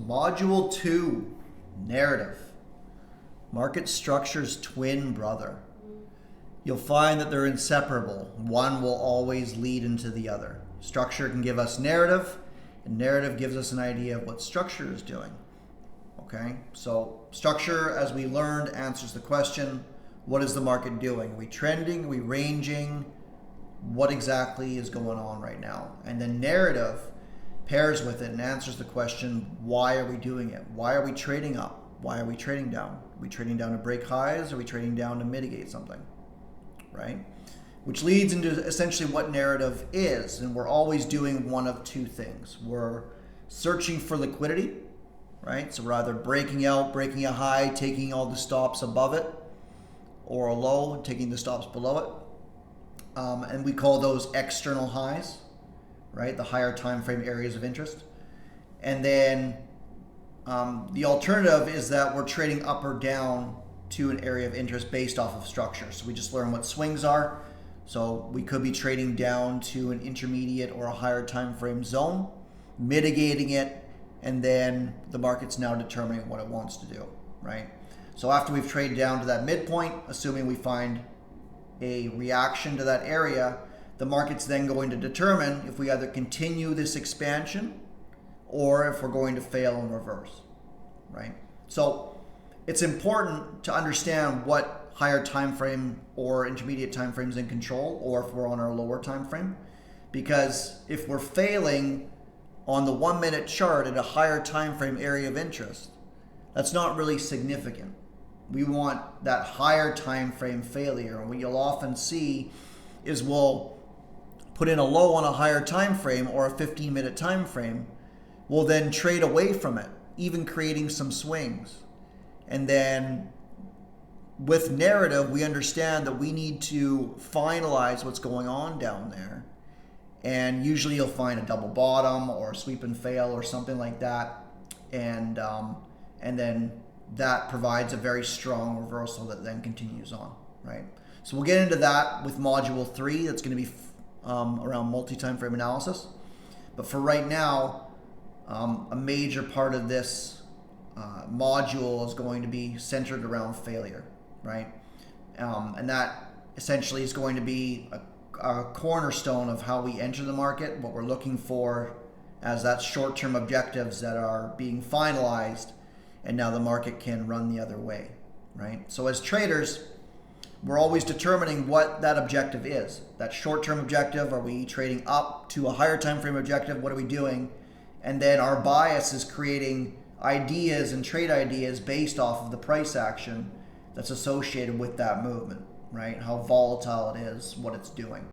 module 2, narrative. Market structure's twin brother. You'll find that they're inseparable. One will always lead into the other. Structure can give us narrative, and narrative gives us an idea of what structure is doing. Okay, so structure, as we learned, answers the question, what is the market doing? Are we trending? Are we ranging? What exactly is going on right now? And then narrative pairs with it and answers the question, why are we doing it? Why are we trading up? Why are we trading down? Are we trading down to break highs? Are we trading down to mitigate something? Right? Which leads into essentially what narrative is. And we're always doing one of two things. We're searching for liquidity, right? So we're either breaking out, breaking a high, taking all the stops above it, or a low, taking the stops below it. And we call those external highs, right? The higher time frame areas of interest. And then the alternative is that we're trading up or down to an area of interest based off of structure. So we just learn what swings are. So we could be trading down to an intermediate or a higher time frame zone, mitigating it, and then the market's now determining what it wants to do, right? So after we've traded down to that midpoint, assuming we find a reaction to that area, the market's then going to determine if we either continue this expansion or if we're going to fail and reverse, right? So it's important to understand what higher time frame or intermediate time frames in control, or if we're on our lower time frame, because if we're failing on the 1 minute chart at a higher time frame area of interest, that's not really significant. We want that higher time frame failure, and what you'll often see is we'll put in a low on a higher time frame or a 15-minute time frame. We'll then trade away from it, even creating some swings. And then with narrative, we understand that we need to finalize what's going on down there. And usually you'll find a double bottom or a sweep and fail or something like that. And then that provides a very strong reversal that then continues on, right? So we'll get into that with module 3. That's going to be around multi-timeframe analysis. But for right now, a major part of this module is going to be centered around failure, right? And that essentially is going to be a cornerstone of how we enter the market, what we're looking for as that short-term objectives that are being finalized, and now the market can run the other way, right? So as traders, we're always determining what that objective is. That short-term objective, are we trading up to a higher time frame objective? What are we doing? And then our bias is creating ideas and trade ideas based off of the price action that's associated with that movement, right? How volatile it is, what it's doing.